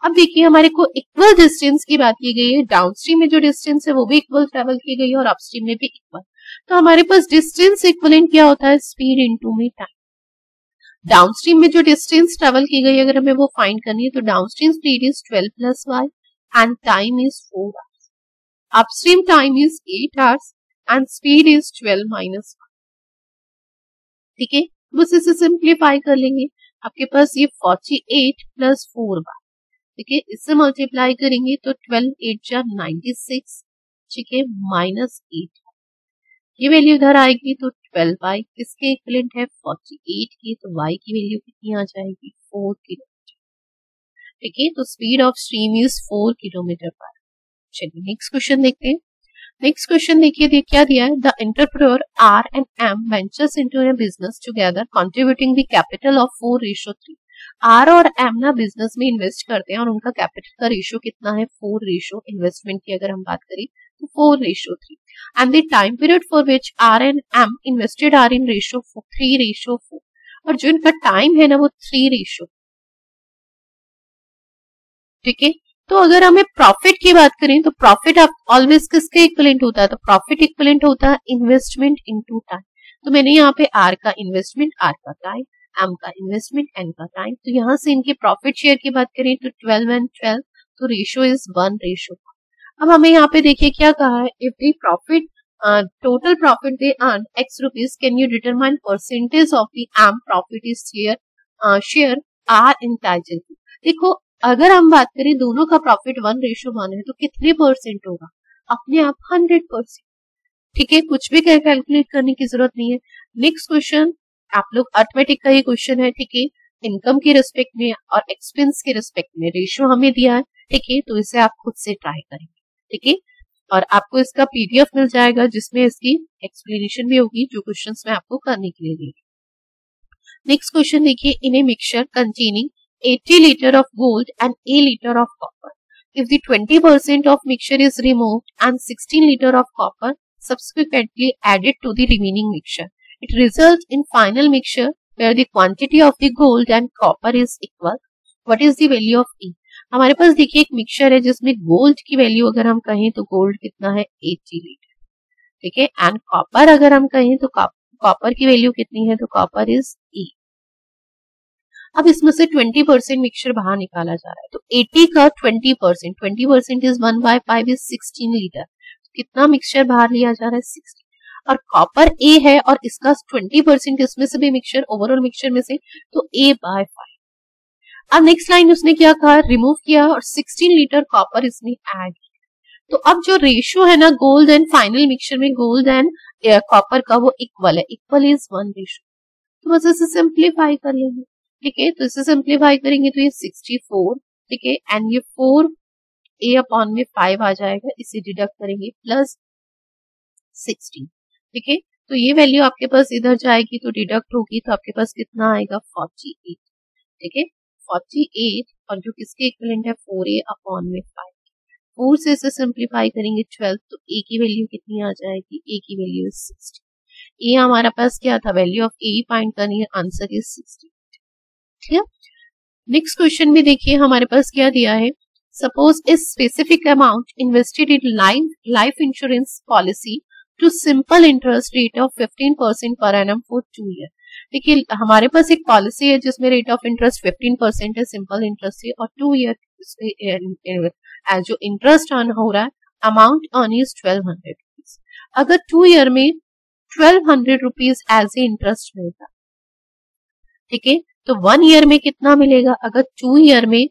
अब देखिए हमारे को इक्वल डिस्टेंस की बात की गई है, डाउनस्ट्रीम में जो डिस्टेंस है वो भी इक्वल ट्रेवल की गई है और अपस्ट्रीम में भी इक्वल। तो हमारे पास डिस्टेंस इक्वलेंट क्या होता है, स्पीड इनटू में टाइम। डाउनस्ट्रीम में जो डिस्टेंस ट्रेवल की गई अगर हमें वो फाइंड करनी है, तो downstream speed is 12 plus y and time is 4 hours. Upstream time is 8 hours and speed is 12 minus 1। ठीक है, बस इसे सिंप्लीफाई कर लेंगे, आपके पास ये 48 प्लस 4 बार। ठीक है, इससे मल्टीप्लाई करेंगे तो 12 8 जा 96। ठीक है, माइनस 8, ये वैल्यू इधर आएगी तो 12y किसके इक्विवेलेंट है, 48 की, तो y की वैल्यू कितनी आ जाएगी, 4 किलोमीटर। ठीक है, तो speed of stream is 4 kilometre पर। चलिए नेक्स्ट क्वेश्चन देखते हैं। नेक्स्ट क्वेश्चन देखिए क्या दिया है, the entrepreneur R and M ventures into a business together contributing the capital of 4:3। R और एम ना बिजनेस में इन्वेस्ट करते हैं और उनका कैपिटल का रेशियो कितना है, 4 रेशियो। इन्वेस्टमेंट की अगर हम बात करें तो 4:3 and the time period for which R and M invested are in ratio 3:4 और जो इनका टाइम है ना वो 3:4। ठीक है, तो अगर हमें प्रॉफिट की बात करें तो प्रॉफिट आप ऑलवेज किसके इक्विवेलेंट होता है, तो प्रॉफिट इक्विवेलेंट होता है इन्वेस्टमेंट इनटू टाइम। तो मैंने यहाँ पे आर का इन्वेस्टमेंट, आर का टाइम, एम का इन्वेस्टमेंट, एन का टाइम, तो यहाँ से इनके प्रॉफिट शेयर की बात करें तो 12 and 12, तो रेशियो इज 1:4। अब हमें यहाँ पे देखिए क्या कहा है, if the profit total profit they earn x rupees, can you determine percentage of the M profit is share are entitled. देखो अगर हम बात करें दोनों का प्रॉफिट 1:1 है तो कितने परसेंट होगा, अपने आप 100%। ठीक है, कुछ भी कैलकुलेट करने की जरूरत नहीं है। नेक्स्ट क्वेश्चन आप लोग अर्थमेटिक का ही क्वेश्चन है। ठीक है, इनकम के रिस्पेक्ट में और एक्सपेंस के रिस्पेक्ट में रेशियो हमें दिया है। ठीक है, तो इसे आप खुद से ट्राई करेंगे। ठीक है, और आपको इसका पीडीएफ मिल जाएगा जिसमें इसकी एक्सप्लेनेशन भी होगी जो क्वेश्चंस मैं आपको करने के लिए दी। नेक्स्ट क्वेश्चन देखिए, in a mixture containing 80 liter of gold and a liter of copper, if the 20% of mixture is removed and 16 liter of copper subsequently added to the remaining mixture, it results in final mixture where the quantity of the gold and copper is equal. What is the value of E? हमारे पास देखिए एक mixture है जिसमें gold की value अगर हम कहें तो गोल्ड कितना है 80 लीटर। ठीक है, एंड कॉपर अगर हम कहें तो कॉपर की वैल्यू कितनी है, तो कॉपर इज E। अब इसमें से 20% मिक्सचर बाहर निकाला जा रहा है, तो 80 का 20% इज 1/5 इज 16 लीटर। कितना मिक्सचर बाहर लिया जा रहा है, 60। और कॉपर ए है और इसका 20% इसमें से भी मिक्सचर, ओवरऑल मिक्सचर में से, तो A/5। अब नेक्स्ट लाइन उसने क्या कहा, रिमूव किया और 16 लीटर कॉपर इसमें ऐड किया। तो अब जो रेशियो है ना गोल्ड एंड फाइनल मिक्सचर में गोल्ड एंड कॉपर का वो इक्वल है, इक्वल इज 1:। तो बस इसे सिंप्लीफाई कर लेंगे। ठीक है, तो इसे सिंप्लीफाई करेंगे तो ये 64। ठीक है, एंड ये 4 A/5 आ जाएगा, इसे डिडक्ट करेंगे प्लस 16। ठीक है, तो ये वैल्यू आपके पास इधर जाएगी तो डिडक्ट होगी, तो आपके पास कितना आएगा 48। ठीक है, 48 और जो किसके इक्विवेलेंट है 4A/5। 4 से इसे सिंप्लीफाई करेंगे 12, तो A की वैल्यू कितनी आ जाएगी, A की वैल्यू इज 60। ए हमारा पास क्या था, वैल्यू ऑफ ए फाइंड करनी है, आंसर इज 60। ठीक, नेक्स्ट क्वेश्चन भी देखिए हमारे पास क्या दिया है, suppose a specific amount invested in life insurance policy to simple interest rate of 15% per annum for 2 year. देखिए हमारे पास एक पॉलिसी है जिसमें रेट ऑफ इंटरेस्ट 15% है सिंपल इंटरेस्ट से, और 2 ईयर जो इंटरेस्ट अर्न हो रहा है, अमाउंट अर्न इज 1200 रुपीज। अगर 2 ईयर में 1200 रुपीज एज ए इंटरेस्ट मिलता, ठीक है, तो 1 ईयर में कितना मिलेगा, अगर 2 ईयर में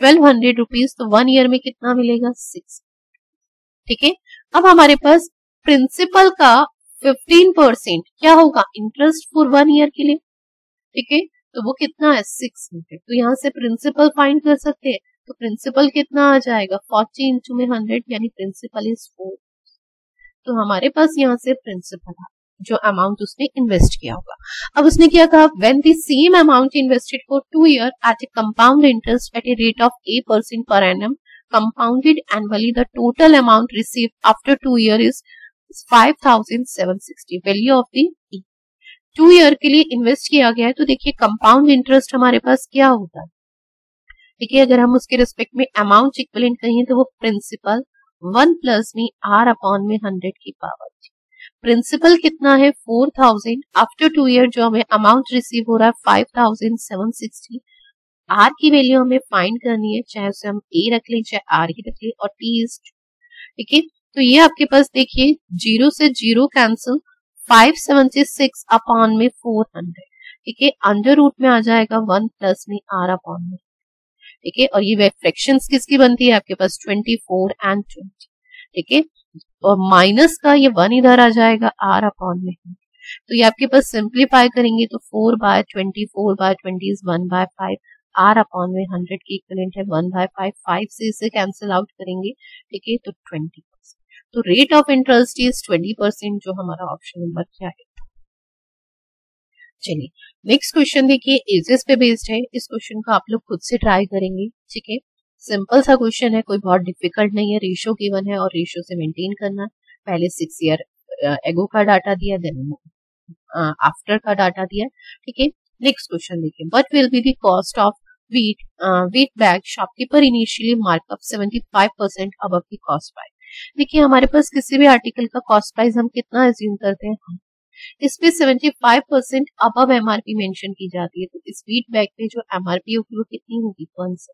1200 रुपीज तो 1 ईयर में कितना मिलेगा 6। ठीक है, अब हमारे पास प्रिंसिपल का 15% क्या होगा, इंटरेस्ट फॉर 1 ईयर के लिए। ठीक है, तो वो कितना है 600। तो यहाँ से प्रिंसिपल फाइंड कर सकते हैं, तो प्रिंसिपल कितना आ जाएगा 40 इंटू में 100, यानी प्रिंसिपल इज 4। तो हमारे पास यहाँ से प्रिंसिपल है जो अमाउंट उसने इन्वेस्ट किया होगा। अब उसने क्या कहा, when the same amount invested for 2 year at a compound interest at a rate of 8% per annum compounded annually, the total amount received after 2 years is 5760, value of the 2 year के लिए invest किया गया है। तो देखिए compound interest हमारे पास क्या होता है, ठीक है, अगर हम उसके रिस्पेक्ट में अमाउंट इक्विवेलेंट कहें तो वो प्रिंसिपल 1 प्लस में r अपॉन में 100 की पावर। प्रिंसिपल कितना है 4000, आफ्टर 2 ईयर जो हमें अमाउंट रिसीव हो रहा है 5760। r की वैल्यू हमें फाइंड करनी है, चाहे उसे हम a रख लें चाहे r की रख लें, और t इज 2। ठीक है, तो ये आपके पास देखिए 0 से 0 कैंसिल, 576 अपॉन में 400। ठीक है, अंडर रूट में आ जाएगा 1 प्लस में r अपॉन में। ठीक है, और ये फ्रैक्शंस किसकी बनती है आपके पास 24 एंड 20। ठीक है, और माइनस का ये 1 इधर आ जाएगा r अपॉन में। तो ये आपके पास सिंप्लीफाई करेंगे तो 4/24/20 इज 1/5, r अपॉन में 100 की इक्विवेलेंट है 1/5, 5 से इसे कैंसिल आउट करेंगे। ठीक है, तो 20%। तो रेट ऑफ इंटरेस्ट इज 20%, जो हमारा ऑप्शन नंबर क्या है। चलिए नेक्स्ट क्वेश्चन देखिए, एजेस पे बेस्ड है, इस क्वेश्चन को आप लोग खुद से ट्राई करेंगे। ठीक है, सिंपल सा क्वेश्चन है, कोई बहुत डिफिकल्ट नहीं है। रेशियो गिवन है और रेशियो से मेंटेन करना है। पहले 6 ईयर एगो का डाटा दिया, देन आफ्टर का डाटा दिया, ठीक है। नेक्स्ट क्वेश्चन देखिए, what will be the cost of wheat bag shopkeeper initially markup 75% above the cost price। देखिए हमारे पास किसी भी आर्टिकल का कॉस्ट प्राइस हम कितना एज्यूम करते हैं, इस पे 75% अबव एमआरपी मेंशन की जाती है। तो इस व्हीट बैग पे जो एमआरपी होगी वो कितनी होगी, 1।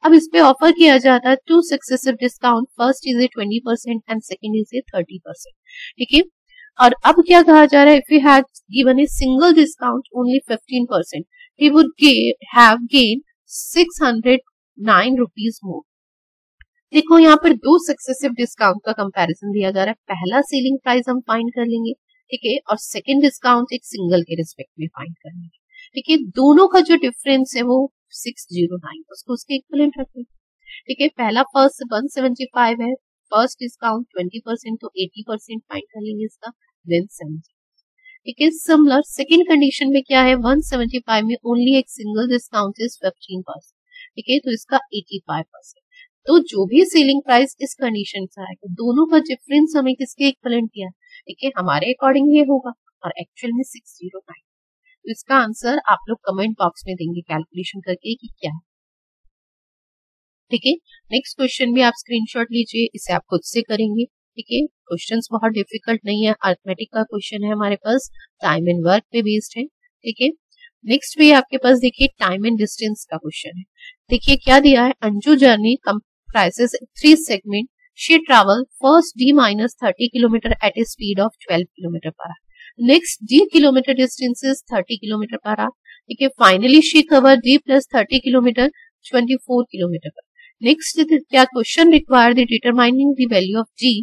अब इस पे ऑफर किया जाता है 2 successive discount, first is a 20% and second is a 30%, ठीक है। और अब क्या कहा जा रहा है, if you had given a single discount only 15%, he would have gained 609 rupees more. देखो यहाँ पर दो सक्सेसिव डिस्काउंट का कंपैरिजन दिया जा रहा है। पहला सेलिंग प्राइस हम फाइंड कर लेंगे, ठीक है, और सेकंड डिस्काउंट एक सिंगल के रिस्पेक्ट में फाइंड कर लेंगे, ठीक है। दोनों का जो डिफरेंस है वो 609, उसको उसके इक्विवेलेंट रखें, ठीक है। पहला फर्स्ट 175 है, फर्स्ट डिस्काउंट 20%, तो 80% फाइंड कर लेंगे इसका, देन 70, ठीक है। सिमिलर सेकंड कंडीशन में क्या है, 175 में ओनली एक सिंगल डिस्काउंट इज 15%, ठीक है, तो इसका 85%। तो जो भी सेलिंग प्राइस इस कंडीशन से आएगा, दोनों का डिफरेंस हमें किसके इक्विवेलेंट किया, ठीक है, हमारे अकॉर्डिंग ये होगा, और एक्चुअल में 609। तो इसका आंसर आप लोग कमेंट बॉक्स में देंगे कैलकुलेशन करके कि क्या है, ठीक है। नेक्स्ट क्वेश्चन भी आप स्क्रीनशॉट लीजिए, इसे आप खुद से करेंगे, ठीक है। क्वेश्चंस बहुत डिफिकल्ट नहीं है, अर्थमेटिक का क्वेश्चन है हमारे पास, टाइम एंड वर्क पे बेस्ड है, ठीक है। नेक्स्ट भी आपके पास देखिए टाइम एंड डिस्टेंस का क्वेश्चन है। देखिए क्या दिया है, Anju journey comprises 3 segment, she travel first d minus 30 kilometer at a speed of 12 kilometer per hour, next d kilometer distance is 30 kilometer per hour, ठीक है। finally she cover d plus 30 kilometer 24 kilometer per hour। next क्या question require the determining the value of g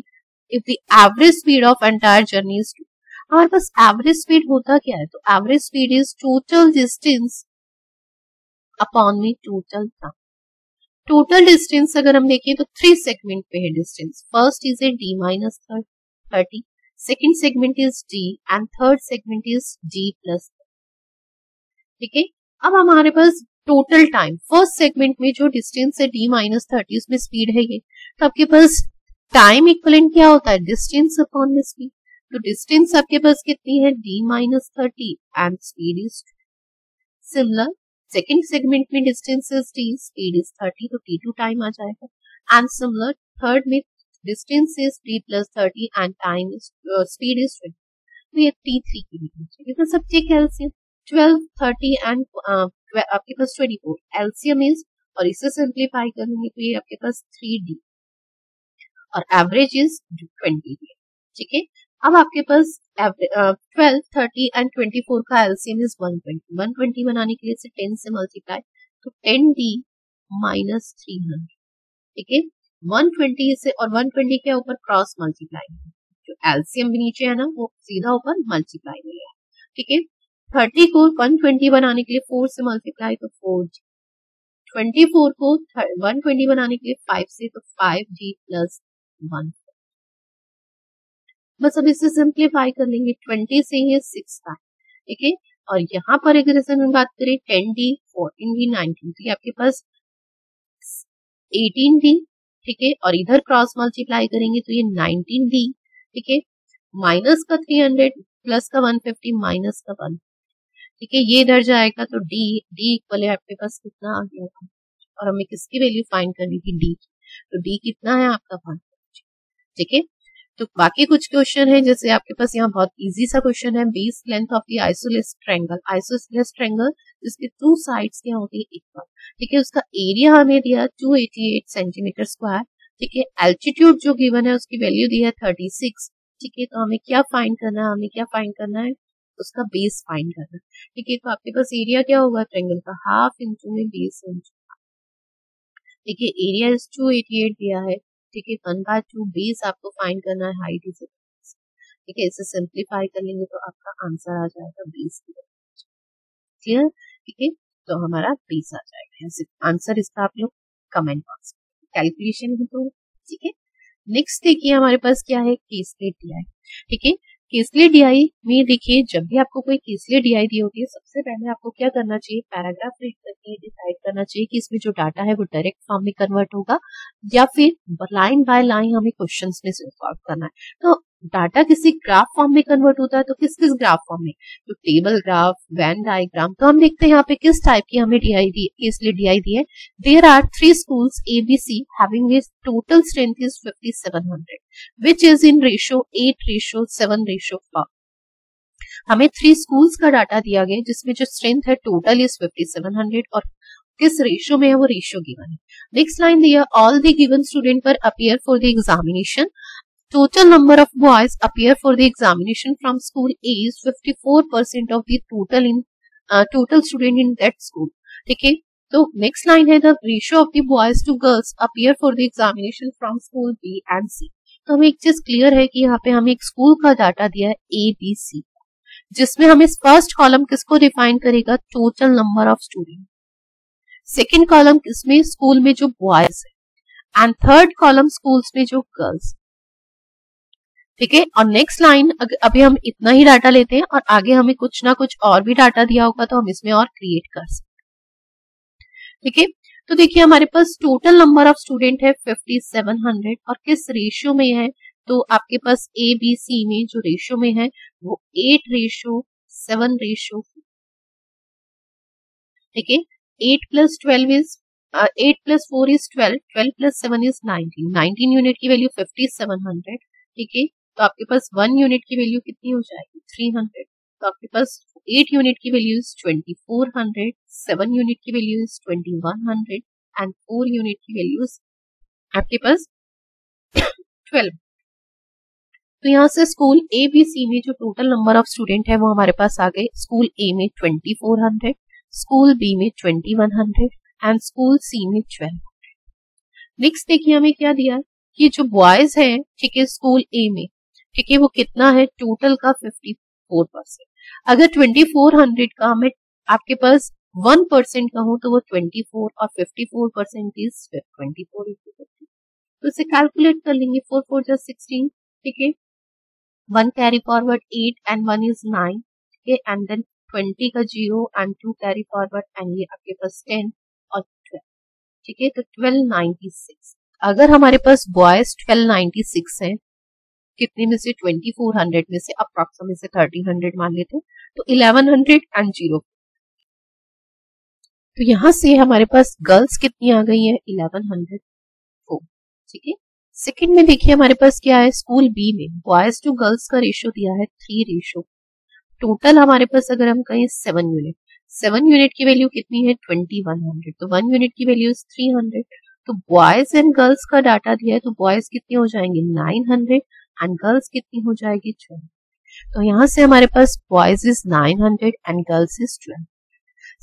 if the average speed of entire journey is 2। हमारे पास average speed होता क्या है, तो average speed is total distance upon में total time. Total distance अगर हम देखें तो 3 सेगमेंट पे है distance, first is a d minus 30, second segment is d and third segment is d plus, ठीक है। अब हमारे पास टोटल टाइम, फर्स्ट सेगमेंट में जो डिस्टेंस है d माइनस 30, उसमें स्पीड है ये, तो आपके पास टाइम इक्विवेलेंट क्या होता है, डिस्टेंस अपॉन में स्पीड। तो डिस्टेंस आपके पास कितनी है, d minus 30 and speed is. Similar second segment में distance is d, speed is 30, तो t2 टाइम आ जाएगा। एंड सिमिलर थर्ड में distance is d plus 30 and time is speed is 20, तो ये t3 की डिफरेंस है। तो सब चेक एलसीएम 12, 30 एंड आपके पास 24 एलसीएम इज, और इसे सिंप्लीफाई करेंगे तो ये आपके पास 3d और एवरेज इज 20, ठीक है। अब आपके पास 12, 30 एंड 24 का एलसीएम इज 120। 120 बनाने के लिए इसे 10 से मल्टीप्लाई, तो 10d माइनस 300, ठीक है। 120 से और 120 के ऊपर क्रॉस मल्टीप्लाई, जो एलसीएम भी नीचे है ना वो सीधा ऊपर मल्टीप्लाई में है, ठीक है। 30 को 120 बनाने के लिए 4 से मल्टीप्लाई, तो 4g, 24 को 120 बनाने के लिए 5 से, तो 5g प्लस 1। बस अब इसे सिंप्लीफाई कर लेंगे, 20 से ये 6 का, ठीक है। और यहाँ पर अगर इसे हम बात करें 10d, 14d, 19, तो ये आपके पास 18d, ठीक है। और इधर क्रॉस मल्टीप्लाई करेंगे तो ये 19d, ठीक है, माइनस का 300 प्लस का 150 माइनस का 1, ठीक है। ये इधर जाएगा तो d इक्वल है आपके पास कितना आ गया, और हमें किसकी वैल्यू फाइंड करनी थी, d की, तो d कितना है आपका 1, ठीक है। तो बाकी कुछ क्वेश्चन है, जैसे आपके पास यहाँ बहुत इजी सा क्वेश्चन है, base length of the isosceles triangle, isosceles triangle जिसके 2 साइड्स क्या होती है इक्वल, ठीक है। उसका एरिया हमें दिया 288 सेंटीमीटर स्क्वायर, ठीक है। एल्टीट्यूड जो गिवन है उसकी वैल्यू दी है 36, ठीक है। तो हमें क्या फाइंड करना है, उसका बेस फाइंड करना है, ठीक है। तो आपके पास एरिया क्या होगा ट्रायंगल का, हाफ इंटू में बेस इंटू, ठीक है। एरिया इज 288 दिया है, ठीक है। 1/2 बेस आपको फाइंड करना है, हाइट इज, ठीक है। इसे सिंप्लीफाई कर लेंगे तो आपका आंसर आ जाएगा बेस, क्लियर, ठीक है। तो हमारा बेस आ जाएगा, आंसर इसका आप लोग कमेंट बॉक्स में कैलकुलेशन ही तो, ठीक है। नेक्स्ट देखिए हमारे पास क्या है, केस स्टेट दिया है, ठीक है। केसले डीआई में देखिए, जब भी आपको कोई केसले डीआई दी होती है, सबसे पहले आपको क्या करना चाहिए, पैराग्राफ रीड करके डिसाइड करना चाहिए कि इसमें जो डाटा है वो डायरेक्ट फॉर्म में कन्वर्ट होगा या फिर लाइन बाय लाइन हमें क्वेश्चंस में सॉल्व आउट करना है। तो डाटा किसी ग्राफ फॉर्म में कन्वर्ट होता है, तो किस किस ग्राफ फॉर्म में, तो टेबल ग्राफ, वेन डायग्राम। तो हम देखते हैं यहाँ पे किस टाइप की हमें डीआई दी, केसले डीआई दी है। There are 3 schools ABC having a total strength is 5700 which is in ratio 8:7:4। हमें 3 schools का डाटा दिया गया जिसमें जो स्ट्रेंथ है टोटल इज 5700 और किस रेशियो में है वो रेशियो गिवन है। नेक्स्ट लाइन दिया, ऑल द गिवन स्टूडेंट पर appear for the examination, total number of boys appear for the examination from school A is 54% of the total student in that school। ठीक है, तो next line है, the ratio of the boys to girls appear for the examination from school B and C. तो हमें एक चीज clear है कि यहाँ पे हमें एक स्कूल का डाटा दिया है ए बी सी, जिसमें हमें फर्स्ट कॉलम किसको डिफाइन करेगा, total number of student, second column किसमें, स्कूल में जो बॉयज है, एंड थर्ड कॉलम स्कूल्स में जो गर्ल्स। ठीक है, और नेक्स्ट लाइन अभी हम इतना ही डाटा लेते हैं और आगे हमें कुछ ना कुछ और भी डाटा दिया होगा तो हम इसमें और क्रिएट कर सकते। ठीक है, तो देखिए हमारे पास टोटल नंबर ऑफ स्टूडेंट है 5700 और किस रेशियो में है, तो आपके पास ए बी सी में जो रेशियो में है वो 8:7:4। ठीक है, 8 + 12 इज 8 + 4 इज 12, 12 + 7 इज 19, 19 यूनिट की वैल्यू 5700। ठीक है, तो आपके पास 1 यूनिट की वैल्यू कितनी हो जाएगी, 300। तो आपके पास 8 यूनिट की वैल्यू इज 2400, 7 यूनिट की वैल्यू इज 2100 एंड 4 यूनिट की वैल्यू इज आपके पास 12। तो यहाँ से स्कूल ए बी सी में जो टोटल नंबर ऑफ स्टूडेंट है वो हमारे पास आ गए, स्कूल ए में 2400, स्कूल बी में 2100 एंड स्कूल सी में 1200। नेक्स्ट देखिए हमें क्या दिया कि जो बॉयज है, ठीक है, स्कूल ए में, ठीक है, वो कितना है, टोटल का 54%। अगर 2400 का हमें आपके पास 1% का हो तो वो 24 और 54% इज 24/50। तो इसे कैलकुलेट कर लेंगे, 4 4 जा 16। ठीक है, 1 कैरी फॉरवर्ड 8 एंड 1 इज 9। ठीक है, एंड देन 20 का 0 एंड 2 कैरी फॉरवर्ड एंड ये आपके पास 10 और 12। ठीक है, तो 1296। अगर हमारे पास बॉयज 1296 है, कितने में से, 2400 में से अप्रोक्सीमेट से 1300 मान लेते हैं, तो 1100 एंड 0। तो यहां से हमारे पास गर्ल्स कितनी आ गई है, 1104। ठीक है, सेकंड में देखिए हमारे पास क्या है, स्कूल बी में बॉयज टू गर्ल्स का रेशियो दिया है 3:। टोटल हमारे पास अगर हम कहें 7 यूनिट, 7 यूनिट की वैल्यू कितनी है, 2100। तो 1 यूनिट की वैल्यू 300। तो बॉयज एंड गर्ल्स का डाटा दिया है, तो बॉयज कितने हो जाएंगे, 900 एंड गर्ल्स कितनी हो जाएगी, 12। तो यहां से हमारे पास boys is 900 and girls is 12।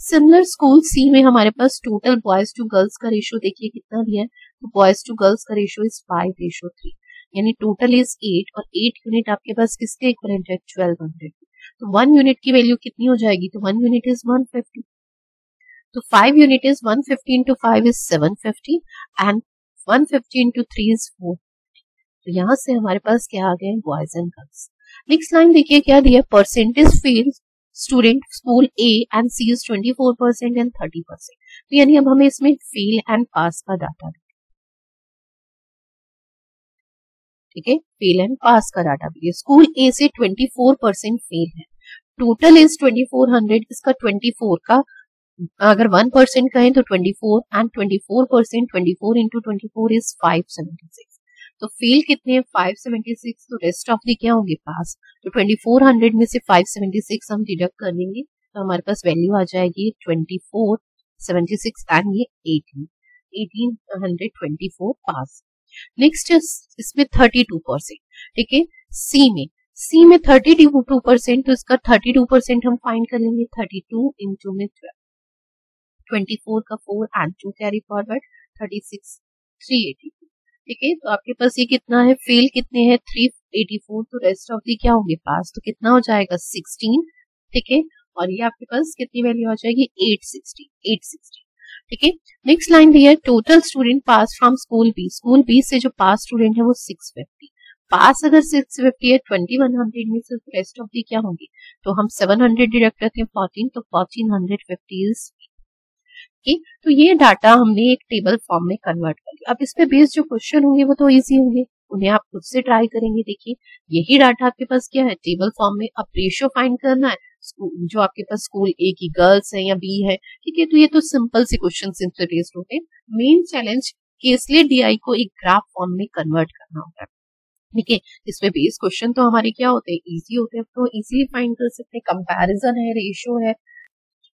Similar school C में हमारे पास टोटल बॉयज टू गर्ल्स का रेशियो देखिए कितना दिया है, तो बॉयज टू गर्ल्स का रेशियो इज 5:3, यानी टोटल इज 8 और 8 यूनिट आपके पास किसके इक्विवेलेंट है, 1200। तो 1 यूनिट की वैल्यू कितनी हो जाएगी, तो 1 यूनिट इज 150। तो 5 unit is 150 into 5 is 750 and 150 into 3 is 4। तो यहां से हमारे पास क्या आ गए, boys and girls. Next line देखिए क्या दिया, percentage fail student school A and C is 24% and 30%। तो यानी अब हमें इसमें फेल एंड पास का डाटा, ठीक है, फेल एंड पास का डाटा भी है। स्कूल ए से 24% फेल है, टोटल इज 2400, इसका 24 का अगर 1% कहें तो 24 एंड 24%, 24 into 24 इज 576। तो फेल कितने हैं, 576। तो रेस्ट ऑफ दी क्या होंगे, पास। तो 2400 में से 576 हम डिडक्ट कर लेंगे तो हमारे पास वैल्यू आ जाएगी 24, 76 एंड ये 1824 पास। नेक्स्ट इसमें 32%। ठीक है, सी में 32%, तो इसका 32% हम फाइंड कर लेंगे, 32 into में 12, 24 का 4 एंड 2 कैरी फॉरवर्ड 36, 382। ठीक है, तो आपके पास ये कितना है, फेल कितने हैं, 384। तो रेस्ट ऑफ दी क्या होंगे, पास। तो कितना हो जाएगा, 16। ठीक है, और ये आपके पास कितनी वैल्यू आ जाएगी, 860। ठीक है, नेक्स्ट लाइन दिया है, total student pass from school B, school B से जो पास स्टूडेंट है वो 650। पास अगर 650 है 2100 में से रेस्ट ऑफ दी क्या होंगी, तो हम 700 डिडक्ट करते हैं 14, तो 1450 इज ठीक। तो ये डाटा हमने एक टेबल फॉर्म में कन्वर्ट कर लिया। अब इस पे बेस्ड जो क्वेश्चन होंगे वो तो इजी होंगे, उन्हें आप खुद से ट्राई करेंगे। देखिए यही डाटा आपके पास क्या है टेबल फॉर्म में। अब रेशियो फाइंड करना है, जो आपके पास स्कूल ए की गर्ल्स है या बी है, ठीक है, तो ये तो सिंपल से क्वेश्चन से बेस्ड होते हैं। मेन चैलेंज कि इसलिए डीआई को एक ग्राफ फॉर्म में कन्वर्ट करना होता है, ठीक है। इसमें बेस क्वेश्चन तो हमारे क्या होते हैं इजी होते हैं, तो इजीली फाइंड कर सकते हैं। कंपैरिजन है, रेशियो है।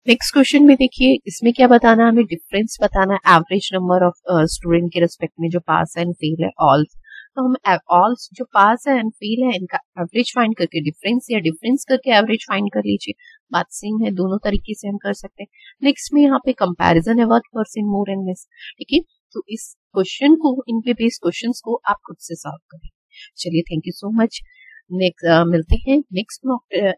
नेक्स्ट क्वेश्चन में देखिए इसमें क्या बताना है, हमें डिफरेंस बताना है एवरेज नंबर ऑफ स्टूडेंट के रिस्पेक्ट में जो पास एंड फेल है ऑल। तो हम ऑल जो पास है एंड फेल है इनका एवरेज फाइंड करके डिफरेंस या डिफरेंस करके एवरेज फाइंड कर लीजिए। बात सेम है, दोनों तरीके से हम कर सकते हैं। नेक्स्ट में यहाँ पे कंपैरिजन है what percent more and less, ठीक है। तो इस क्वेश्चन को इन पे बेस्ड क्वेश्चंस को आप खुद से सॉल्व करें। चलिए thank you so much. Next मिलते हैं नेक्स्ट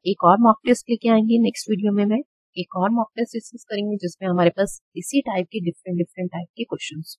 एक और मॉक टेस्ट लेके आएंगे नेक्स्ट वीडियो में। मैं एक और मॉक टेस्ट डिस्कस करेंगे जिसमें हमारे पास इसी टाइप के डिफरेंट डिफरेंट टाइप के क्वेश्चंस